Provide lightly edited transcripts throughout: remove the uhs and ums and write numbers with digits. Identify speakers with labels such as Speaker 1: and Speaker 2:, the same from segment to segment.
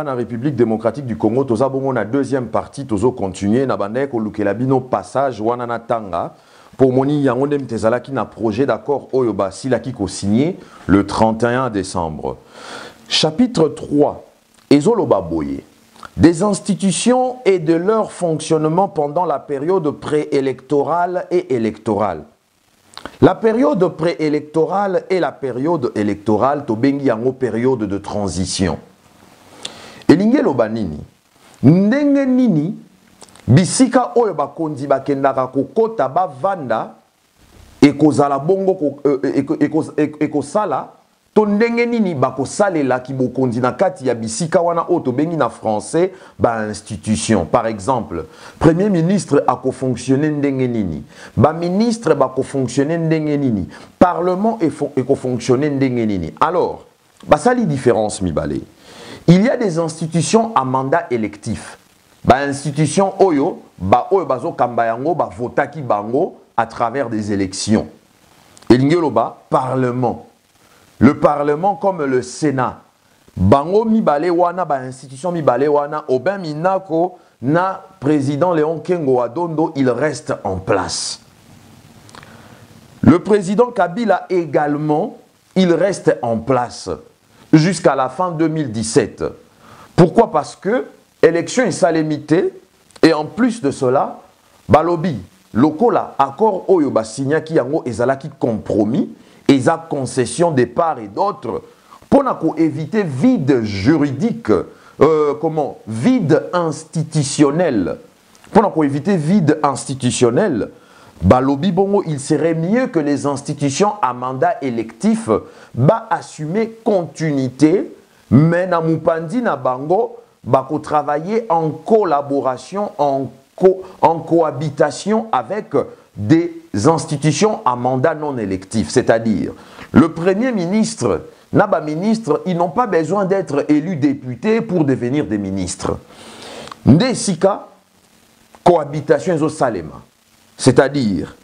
Speaker 1: La République démocratique du Congo, toza bongo na deuxième partie, tozo continuer na bande ko lukela bino passage wana na tanga pour moni yango dem tezala ki na projet d'accord oyo ba silaki ko signé le 31 décembre. Chapitre 3 ezoloba boye des institutions et de leur fonctionnement pendant la période préélectorale et électorale. La période préélectorale et la période électorale tobengi yango période de transition. Elinge loba nini ndenge nini bisika oyo bakonzi bakendaka kokota bavanda ekozala bongo ekosala to ndenge nini bakosalela ki bokonzi na kati ya bisika wana oyo tobengi na français ba institution. Par exemple, premier ministre akofonctionner ndenge nini, ba ministre bakofonctionner ndenge nini, parlement ekofonctionner ndenge nini. Alors basali différence mibale. Il y a des institutions à mandat électif. Ba institution oyo, ba oyo bazo kamba yango, ba votaki bango à travers des élections. Elingeloba, parlement. Le parlement comme le Sénat. Bango mibale wana, ba institution mibale wana, Oben Minako, na président Léon Kengo Adondo, il reste en place. Le président Kabila également, il reste en place. Jusqu'à la fin 2017. Pourquoi? Parce que l'élection est salémité et en plus de cela, balobi, lokola, accord oyo ba signa ki yango ezalaki compromis, eza concession de part et d'autre, pour éviter vide juridique, vide institutionnel. Pour éviter vide institutionnel, balobi bongo, il serait mieux que les institutions à mandat électif assumer continuité, mais na mupandi na bango bako travailler en collaboration, en cohabitation avec des institutions à mandat non électif. C'est-à-dire, le premier ministre, naba ministre, ils n'ont pas besoin d'être élus députés pour devenir des ministres. Ndesika, cohabitation ezo salema. C'est-à-dire,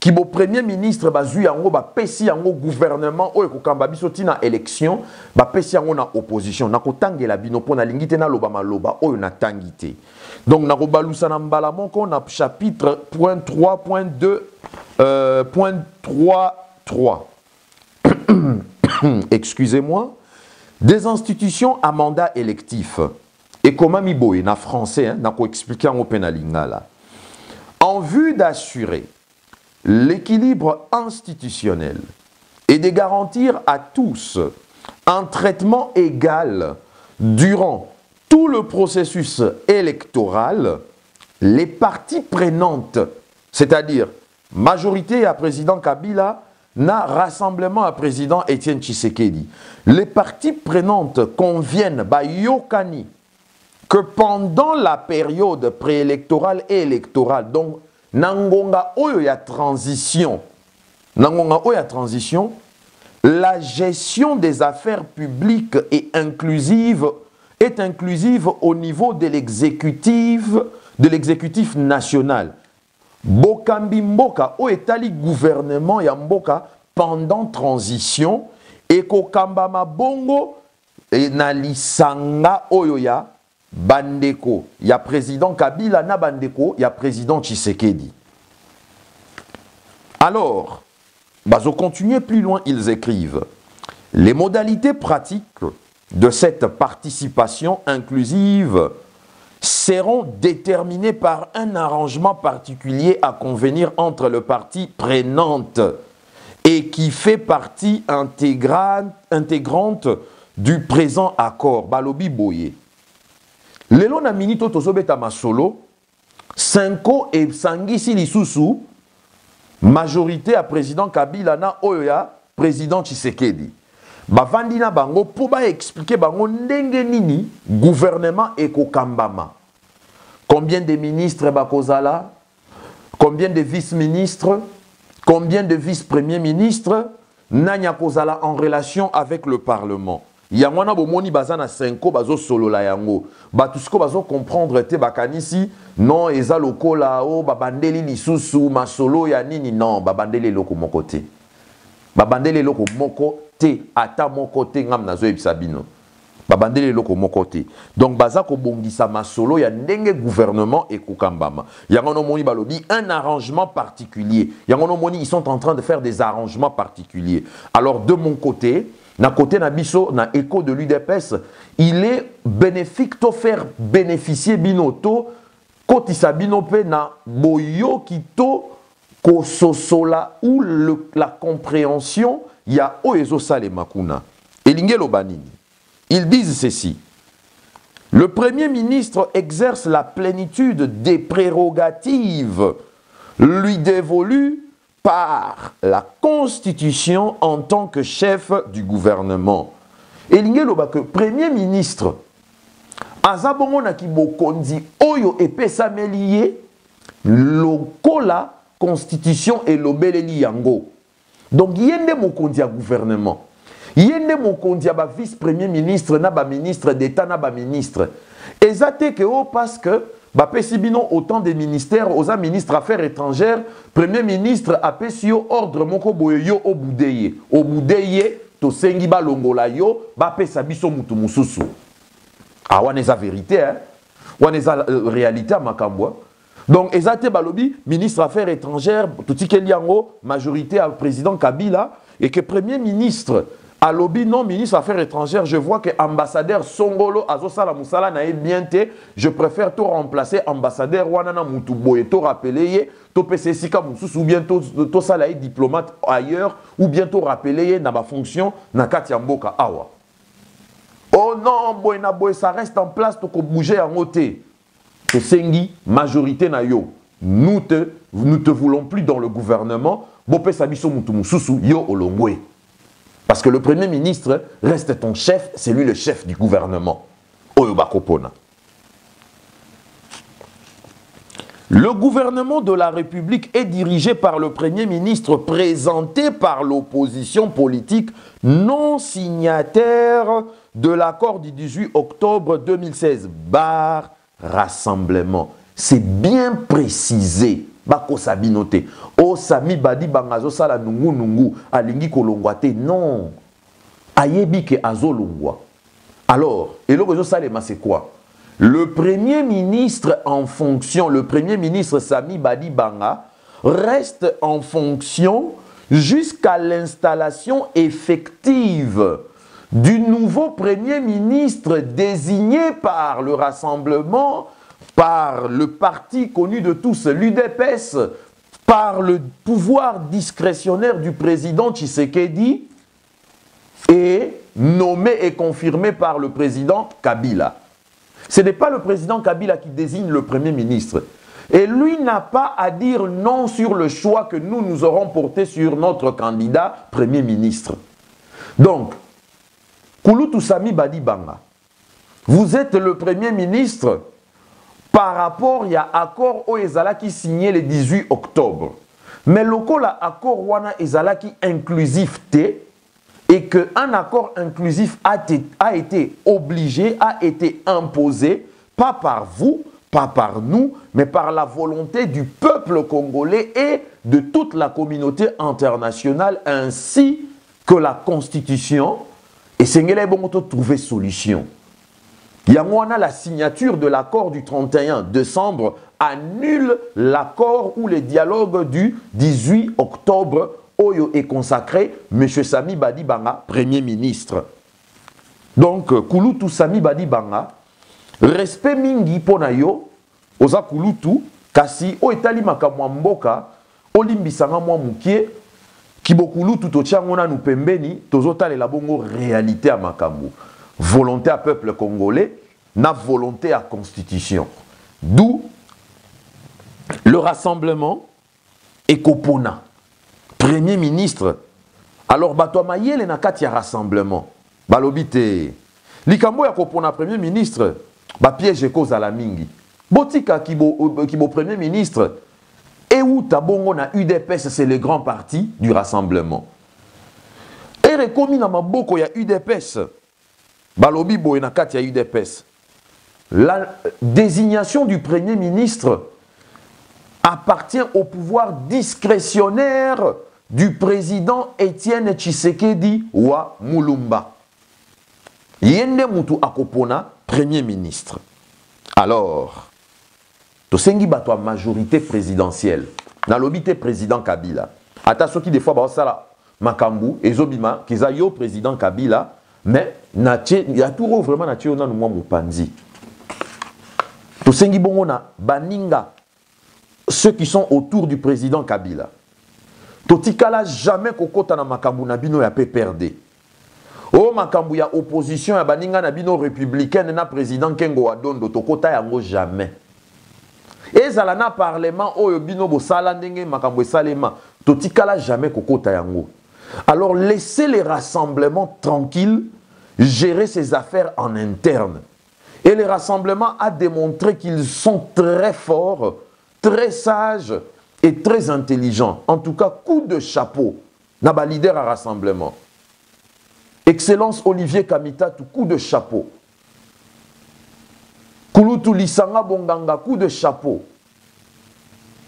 Speaker 1: qui bo premier ministre bazu yango ba pesi yango gouvernement oyo kokamba biso tina élection ba pesi yango na opposition na kotangela bino pona lingite na loba maloba oyo na tangité. Donc na kobalusa na mbala moko na chapitre point 3.2 point 3.3 excusez-moi, des institutions à mandat électif. Et comment mi boye na français na ko expliquer en open lingala. En vue d'assurer l'équilibre institutionnel et de garantir à tous un traitement égal durant tout le processus électoral, les parties prenantes, c'est-à-dire majorité à président Kabila, na rassemblement à président Étienne Tshisekedi, les parties prenantes conviennent ba yokani que pendant la période préélectorale et électorale, donc nangonga oyo ya transition, la gestion des affaires publiques est inclusive au niveau de l'exécutif national. Bokambi mboka o etali gouvernement ya mboka pendant transition et kokamba mabongo et na lisanga oyo ya bandeko, il y a président Kabila na bandeko, il y a président Tshisekedi. Alors, bazo continuer plus loin, ils écrivent les modalités pratiques de cette participation inclusive seront déterminées par un arrangement particulier à convenir entre le parti prenante et qui fait partie intégrante du présent accord. Balobi Boye. Lelo na minito tozobeta masolo, Senko et Sangisi Lisusu, majorité à président Kabila na Oya, président Tshisekedi. bavandi na bango po ba expliquer bango ndenge nini gouvernement ekokambama. Combien de ministres bakozala, combien de vice-ministres, combien de vice-premiers ministres, nanya kozala en relation avec le Parlement. Yangwana bomoni bazana 5 bazo solo la yango. Batusko bazo comprendre te bakanisi non eza lokola o babandeli lisusu masolo ya nini non babandeli loko moko te. Babandeli loko moko te ata moko te ngam nazo ebisabino. Babandeli loko moko te. Donc baza ko bongisa masolo ya ndenge gouvernement et kukambama. Yangono moni balobi un arrangement particulier. Yangono moni ils sont en train de faire des arrangements particuliers. Alors de mon côté, na côté na biso na écho de l'UDPS, il est bénéfique to faire bénéficier binoto kotisa binope na boyo kito ko sosola ou la compréhension ya oezo sale makuna. Elingelo banini. Ils disent ceci. Le Premier ministre exerce la plénitude des prérogatives lui dévolues par la Constitution en tant que chef du gouvernement. Et que Premier ministre, azabongo na kibokondi oyo epesa meliye lokola Constitution et lobeleli yango. Donc yende mokondi ya gouvernement. Yende mokondi ya ba vice-premier ministre na ba ministre d'État na ba ministre. Ezate que o parce que ba pesibino autant des ministères aux ministres affaires étrangères, premier ministre apesi yo ordre moko boyo yo obudeye. Obudeye to sengi ba longola yo ba pesa biso mutu mususu. Ah wana eza vérité hein. Wana eza réalité à makambo. Donc ezate balobi ministre affaires étrangères touti keliango majorité à président Kabila et que premier ministre alobi non ministre affaires étrangères, je vois que ambassadeur Songolo azosala musala na bienté, je préfère to remplacer ambassadeur wanana mutu boye to rappeler ye to PCSika mususu ou bien to sala diplomate ailleurs ou bien to rappeler ye na ba fonction na kati ya mboka awa. Oh non boye na boye ça reste en place to ko bouger en côté. To sengi majorité na yo. Nous te voulons plus dans le gouvernement, bo pesa biso mutu mususu yo olongwe. Parce que le Premier ministre reste ton chef, c'est lui le chef du gouvernement. Oyobakopona. Le gouvernement de la République est dirigé par le Premier ministre présenté par l'opposition politique non signataire de l'accord du 18 octobre 2016. Bar rassemblement. C'est bien précisé. Bako sabinote. O sami badi bangazo sala nungu nungu. Alingi kolongwate. Non. Ayebi ke azo longwa. Alors, et le salema c'est quoi? Le Premier ministre en fonction, le Premier ministre Sami Badi Banga, reste en fonction jusqu'à l'installation effective du nouveau Premier ministre désigné par le Rassemblement, par le parti connu de tous, l'UDPS, par le pouvoir discrétionnaire du président Tshisekedi et nommé et confirmé par le président Kabila. Ce n'est pas le président Kabila qui désigne le Premier ministre. Et lui n'a pas à dire non sur le choix que nous aurons porté sur notre candidat Premier ministre. Donc, Kouloutou Sami Badi Banga, vous êtes le Premier ministre par rapport à l'accord au Ezala qui signé le 18 octobre. Mais le accord wana Ezala qui inclusif T et qu'un accord inclusif a été obligé, a été imposé, pas par vous, pas par nous, mais par la volonté du peuple congolais et de toute la communauté internationale, ainsi que la Constitution. Et c'est que trouver solution. Yamouana, la signature de l'accord du 31 décembre annule l'accord ou le dialogue du 18 octobre. Oyo est consacré M. Sami Badi Banga, Premier ministre. Donc, Kouloutou Sami Badi Banga, respect mingi ponayo, oza Kouloutou, kasi o etali makamwa mboka, olimbisanga mwa mukie, kibo Kouloutou to tiangona nou pembeni, tozota le labongo réalité à makambo. Volonté à peuple congolais, na volonté à constitution. D'où le rassemblement et Kopona. Premier ministre Alors, bato mayele na kati ya rassemblement. Balobite. Likambo ya kopona premier ministre, ba piège cause à la mingi. Botika kibo premier ministre, et où tabongo na UDPS, c'est le grand parti du rassemblement. Et rekomi na maboko ya UDPS, balobi boye na kati ya UDPS. La désignation du premier ministre appartient au pouvoir discrétionnaire du président Étienne Tshisekedi wa Mulumba. Yende mutu akopona premier ministre. Alors, tosengi bato a majorité présidentielle. Na lobité président Kabila. Ata soki des fois ba sala makambu ezobima kiza yo président Kabila, mais il y a tout vraiment na tio na mwa mupanzi. Tosengi bongo na baninga ceux qui sont autour du président Kabila. Totikala jamais kokota na makambu na bino ya PPRD. Oh makambu ya opposition ya baninga na bino républicaine na président Kengo Wadondo tokota yango jamais. Ezala na parlement oyo bino bosala ndenge makambu esalema totikala jamais kokota yango. Alors laissez les rassemblements tranquilles gérer ses affaires en interne. Et les rassemblements a démontré qu'ils sont très forts, très sages et très intelligents. En tout cas, coup de chapeau. Naba leader à rassemblement. Excellence Olivier Kamita, tout coup de chapeau. Kulutu Lisanga Bonganga, coup de chapeau.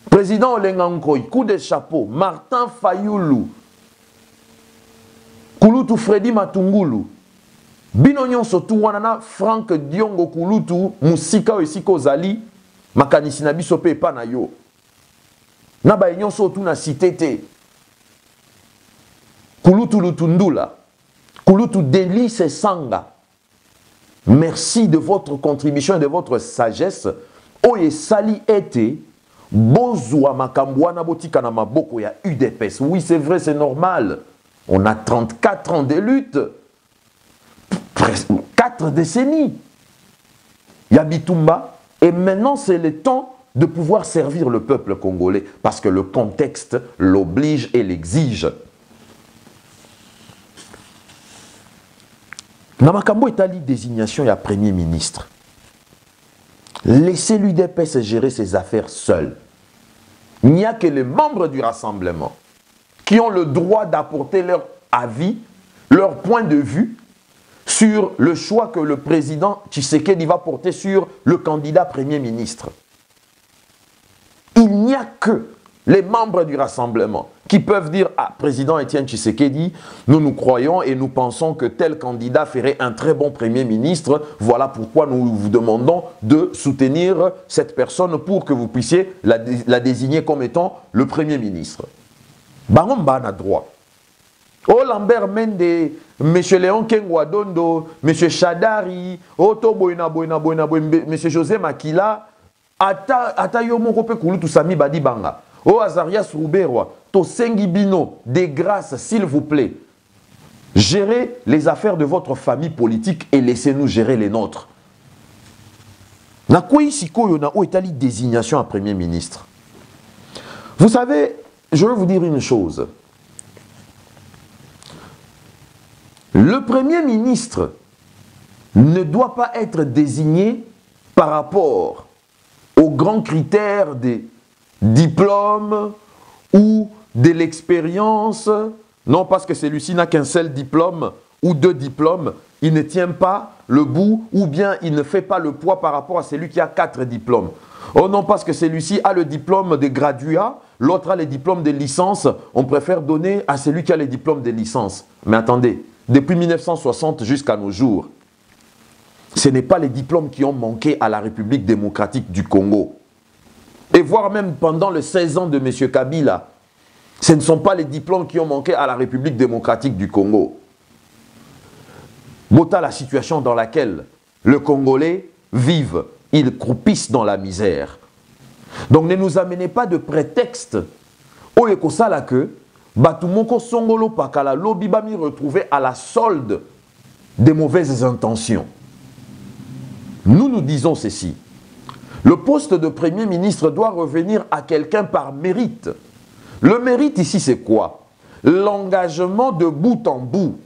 Speaker 1: Président Olengankoy, coup de chapeau. Martin Fayoulou. Kulutu Freddy Matungulu. Bino nyonso tu wanana Frank Diongo Kulutu musika esiko zali makanisi na biso pe pa na yo. Na ba nyonso tu na cité te. Kulutu Lutundula. Kulutu Delice Sanga. Merci de votre contribution et de votre sagesse. Oye sali ete bozwa makambwana botika na maboko ya UDPS. Oui, c'est vrai, c'est normal. On a 34 ans de lutte. 4 décennies. Yabitumba. Et maintenant, c'est le temps de pouvoir servir le peuple congolais. Parce que le contexte l'oblige et l'exige. Namakambo est allé désignation et à Premier ministre. Laissez l'UDPS gérer ses affaires seul. Il n'y a que les membres du rassemblement qui ont le droit d'apporter leur avis, leur point de vue sur le choix que le président Tshisekedi va porter sur le candidat Premier ministre. Il n'y a que les membres du rassemblement qui peuvent dire « Ah, président Étienne Tshisekedi, nous croyons et nous pensons que tel candidat ferait un très bon Premier ministre. Voilà pourquoi nous vous demandons de soutenir cette personne pour que vous puissiez la désigner comme étant le Premier ministre. » Bangomba a droit. Oh Lambert Mende, M. Léon Kengwadondo, M. Chadari, Oto Boina, M. José Makila, Ata Yomo Koulou Sami Badi Banga, Oh Azarias Rouberwa, Tosengi Bino, des grâces, s'il vous plaît. Gérez les affaires de votre famille politique et laissez-nous gérer les nôtres. Na quoi ici na où est allée désignation à Premier ministre? Vous savez, je veux vous dire une chose. Le Premier ministre ne doit pas être désigné par rapport aux grands critères des diplômes ou de l'expérience. Non, parce que celui-ci n'a qu'un seul diplôme ou 2 diplômes, il ne tient pas le bout ou bien il ne fait pas le poids par rapport à celui qui a 4 diplômes. Oh non, parce que celui-ci a le diplôme de graduat, l'autre a le diplôme de licence, on préfère donner à celui qui a le diplôme de licence. Mais attendez, depuis 1960 jusqu'à nos jours, ce n'est pas les diplômes qui ont manqué à la République démocratique du Congo. Et voire même pendant les 16 ans de M. Kabila, ce ne sont pas les diplômes qui ont manqué à la République démocratique du Congo. Voilà la situation dans laquelle le Congolais vivent. Ils croupissent dans la misère. Donc ne nous amenez pas de prétexte. Oyeko sala que Batumoko Songolo Pakala Lobibami retrouvé à la solde des mauvaises intentions. Nous disons ceci. Le poste de Premier ministre doit revenir à quelqu'un par mérite. Le mérite ici, c'est quoi? l'engagement de bout en bout,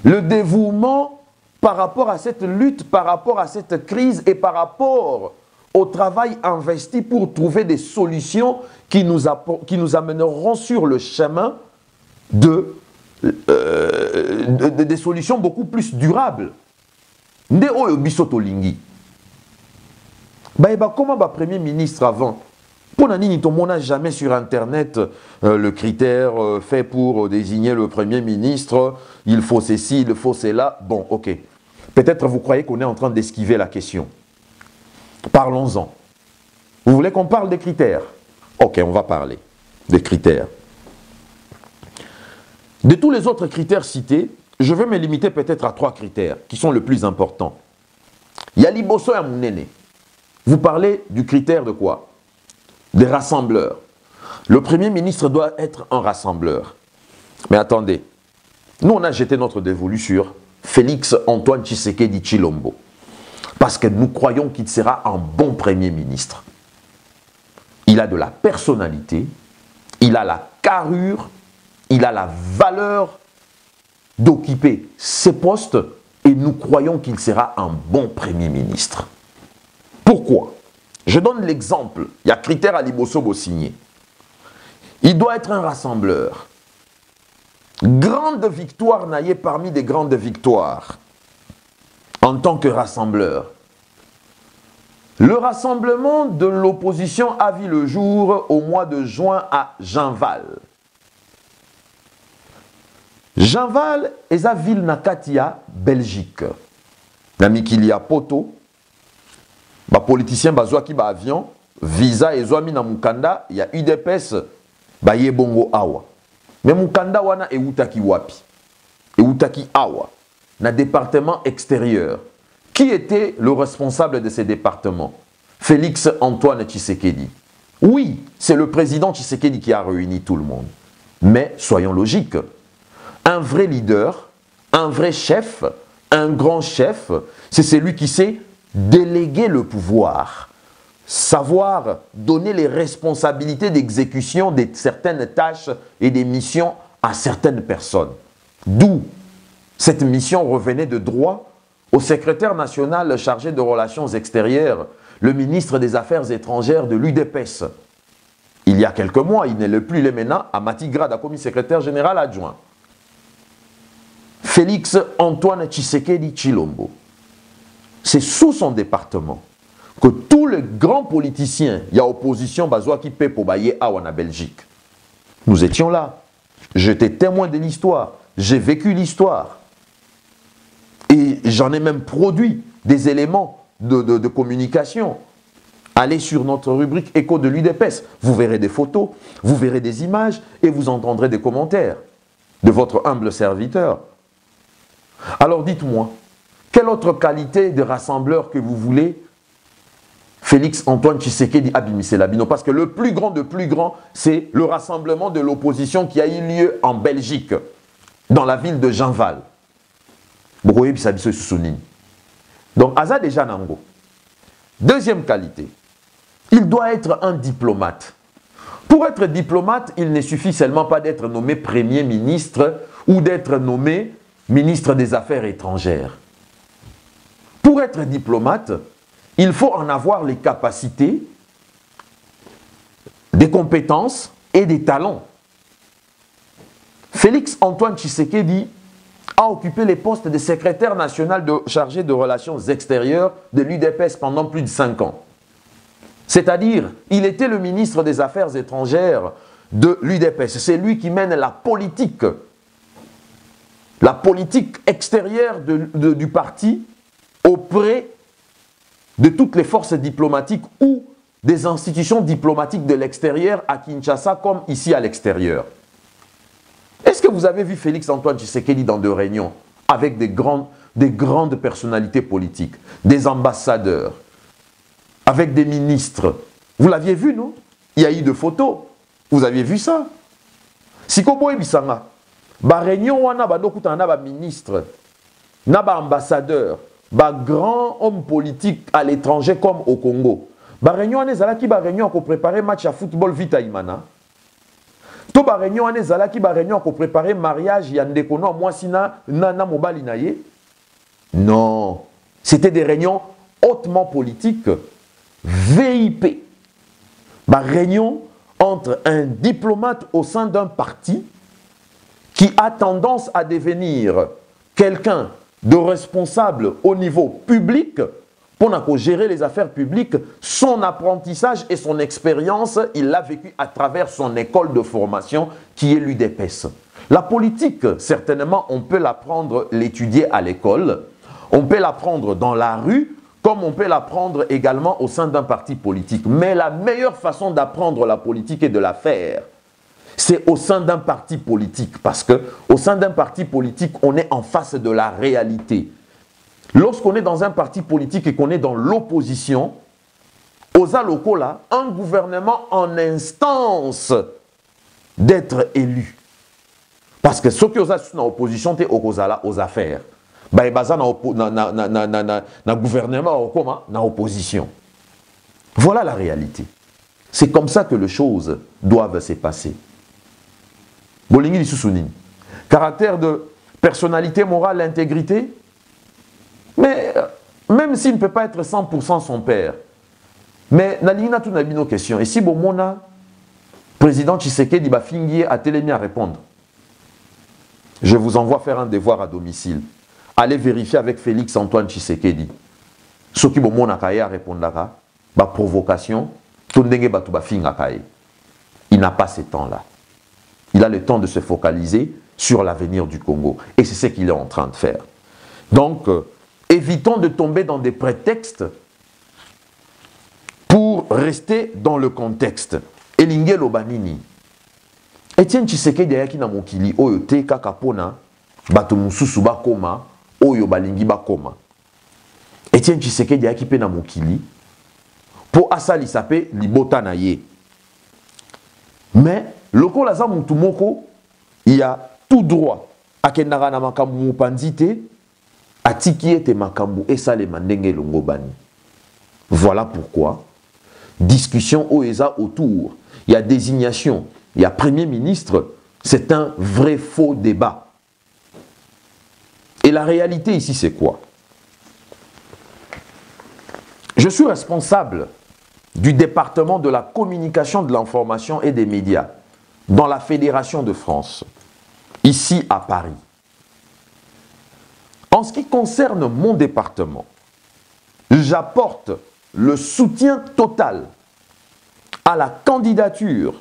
Speaker 1: le dévouement par rapport à cette lutte, par rapport à cette crise et par rapport au travail investi pour trouver des solutions qui nous amèneront sur le chemin des solutions beaucoup plus durables. Nde oyo biso tolingi. Comment Premier ministre avant? Pour nani on n'a jamais sur Internet le critère fait pour désigner le Premier ministre. Il faut ceci, il faut cela. Bon, ok. Peut-être vous croyez qu'on est en train d'esquiver la question. Parlons-en. Vous voulez qu'on parle des critères? Ok, on va parler des critères. De tous les autres critères cités, je vais me limiter peut-être à 3 critères qui sont le plus importants. Yaliboso ya Mounene. Vous parlez du critère de quoi? Des rassembleurs. Le Premier ministre doit être un rassembleur. Mais attendez, nous on a jeté notre dévolu sur Félix Antoine Tshisekedi Tshilombo. Parce que nous croyons qu'il sera un bon Premier ministre. Il a de la personnalité, il a la carrure, il a la valeur d'occuper ces postes et nous croyons qu'il sera un bon Premier ministre. Pourquoi? Je donne l'exemple. Il y a critère à Liboso signé. Il doit être un rassembleur. Grande victoire naïe parmi des grandes victoires en tant que rassembleur. Le rassemblement de l'opposition a vu le jour au mois de juin à Jeanval. Jeanval est la ville Nakatia, Belgique. Namikilia Poto, les politiciens bazwa ki ba avion, visa et zoami na mukanda, il y a UDPS, ba yebongo awa. Mais mukanda wana e utaki wapi. E utaki awa. Na département extérieur. Qui était le responsable de ces départements? Félix Antoine Tshisekedi. Oui, c'est le président Tshisekedi qui a réuni tout le monde. Mais soyons logiques. Un vrai leader, un vrai chef, un grand chef, c'est celui qui sait déléguer le pouvoir, savoir donner les responsabilités d'exécution de certaines tâches et des missions à certaines personnes. D'où cette mission revenait de droit au secrétaire national chargé de relations extérieures, le ministre des Affaires étrangères de l'UDPS. Il y a quelques mois, il n'est plus le maintenant à Matigrada comme secrétaire général adjoint. Félix Antoine Tshisekedi Tshilombo. C'est sous son département que tous les grands politiciens, il y a opposition, Bazoua qui paie pour bailler à en Belgique. Nous étions là. J'étais témoin de l'histoire. J'ai vécu l'histoire. Et j'en ai même produit des éléments de communication. Allez sur notre rubrique Écho de l'UDPS. Vous verrez des photos, vous verrez des images et vous entendrez des commentaires de votre humble serviteur. Alors dites-moi, quelle autre qualité de rassembleur que vous voulez Félix Antoine Tshisekedi Abimisselabino? Parce que le plus grand de plus grand, c'est le rassemblement de l'opposition qui a eu lieu en Belgique, dans la ville de Jeanval. Donc, Aza déjà Nango. Deuxième qualité, il doit être un diplomate. Pour être diplomate, il ne suffit seulement pas d'être nommé Premier ministre ou d'être nommé ministre des Affaires étrangères. Pour être diplomate, il faut en avoir les capacités, des compétences et des talents. Félix Antoine Tshisekedi a occupé les postes de secrétaire national chargé de relations extérieures de l'UDPS pendant plus de 5 ans. C'est-à-dire, il était le ministre des Affaires étrangères de l'UDPS. C'est lui qui mène la politique extérieure du parti auprès de toutes les forces diplomatiques ou des institutions diplomatiques de l'extérieur à Kinshasa comme ici à l'extérieur. Est-ce que vous avez vu Félix Antoine Tshisekedi dans des réunions avec des grandes personnalités politiques, des ambassadeurs, avec des ministres? Vous l'aviez vu, non? Il y a eu des photos. Vous aviez vu ça? Sikoboe Bisanga. Ba réunion wana ba dokutana ba ministre, na ba ambassadeur, ba grand homme politique à l'étranger comme au Congo. Ba réunion wana ezalaki ba réunion pour préparer match à football Vita Imana. To ba réunion ane zalaki ba réunion ko préparer mariage ya ndeko no mwasi na mobali na ye. Non, c'était des réunions hautement politiques, VIP. Ba réunion entre un diplomate au sein d'un parti qui a tendance à devenir quelqu'un de responsable au niveau public pour gérer les affaires publiques. Son apprentissage et son expérience, il l'a vécu à travers son école de formation qui est l'UDPS. La politique, certainement, on peut l'apprendre, l'étudier à l'école, on peut l'apprendre dans la rue, comme on peut l'apprendre également au sein d'un parti politique. Mais la meilleure façon d'apprendre la politique et de la faire, c'est au sein d'un parti politique. Parce qu'au sein d'un parti politique, on est en face de la réalité. Lorsqu'on est dans un parti politique et qu'on est dans l'opposition, aux locaux là, un gouvernement en instance d'être élu. Parce que ceux qui sont dans l'opposition, c'est aux affaires. Bah, ils sont dans le gouvernement, dans l'opposition. Voilà la réalité. C'est comme ça que les choses doivent se passer. Bolingi Sousounine. Caractère de personnalité morale, intégrité. Mais même s'il ne peut pas être 100% son père, mais Nalina tout n'a nos questions. Et si Bomona, président Tshisekedi Bafingi a télémi à répondre, je vous envoie faire un devoir à domicile. Allez vérifier avec Félix Antoine Tshisekedi. Ce qui Bomona Kaya répondra, ba provocation, Tondenge Batu Bafinga Kaya. Il n'a pas ce temps-là. Il a le temps de se focaliser sur l'avenir du Congo. Et c'est ce qu'il est en train de faire. Donc, évitons de tomber dans des prétextes pour rester dans le contexte. Elinge Lobanini. Etienne Tshisekedi ayaki na mokili oyo te kaka pona bato mususu bakoma oyo balingi bakoma. Etienne Tshisekedi ayaki pe na mokili po asalisa pe libota na ye. Mais lokola za mutu moko il y a tout droit akendaka na makambo mopanzi te atiki ete makambo esalema ndenge longo bani. Voilà pourquoi discussion oeza autour, il y a désignation, il y a premier ministre, c'est un vrai faux débat. Et la réalité ici c'est quoi? Je suis responsable du département de la communication, de l'information et des médias dans la Fédération de France, ici à Paris. En ce qui concerne mon département, j'apporte le soutien total à la candidature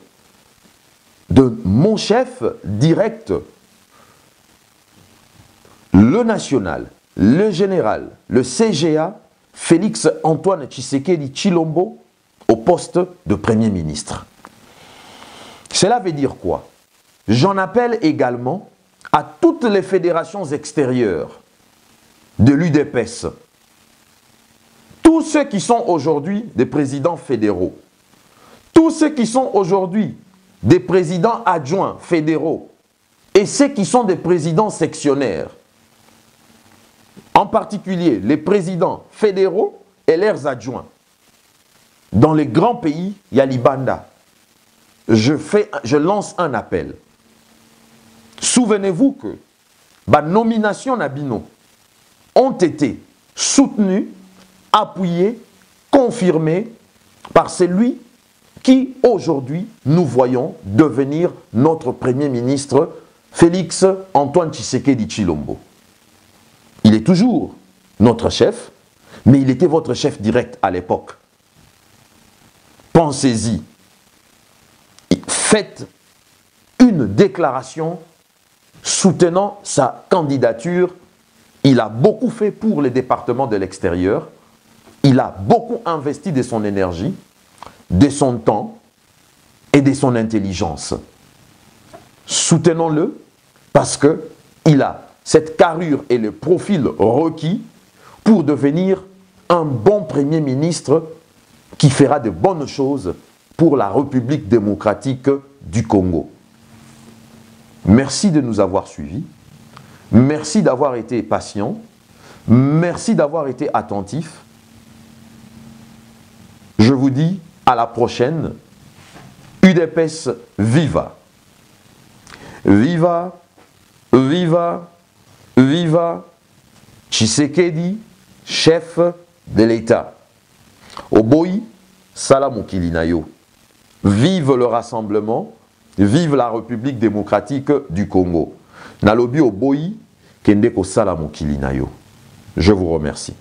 Speaker 1: de mon chef direct, le national, le général, le CGA, Félix Antoine Tshisekedi Tshilombo, au poste de Premier ministre. Cela veut dire quoi? J'en appelle également à toutes les fédérations extérieures de l'UDPS, tous ceux qui sont aujourd'hui des présidents fédéraux, tous ceux qui sont aujourd'hui des présidents adjoints fédéraux et ceux qui sont des présidents sectionnaires, en particulier les présidents fédéraux et leurs adjoints. Dans les grands pays, il y a l'Ibanda. Je lance un appel. Souvenez-vous que les nominations Nabino ont été soutenues, appuyées, confirmées par celui qui aujourd'hui nous voyons devenir notre Premier ministre, Félix Antoine Tshisekedi Tshilombo. Il est toujours notre chef, mais il était votre chef direct à l'époque. Pensez-y. Faites une déclaration soutenant sa candidature. Il a beaucoup fait pour les départements de l'extérieur. Il a beaucoup investi de son énergie, de son temps et de son intelligence. Soutenons-le parce qu'il a cette carrure et le profil requis pour devenir un bon Premier ministre qui fera de bonnes choses pour la République démocratique du Congo. Merci de nous avoir suivis. Merci d'avoir été patient. Merci d'avoir été attentif. Je vous dis à la prochaine. UDPS Viva! Viva, viva, viva Tshisekedi, chef de l'État. Oboyi, salam kilinayo. Vive le rassemblement, vive la République démocratique du Congo. Nalobi Oboyi, kende ko salam kilinayo. Je vous remercie.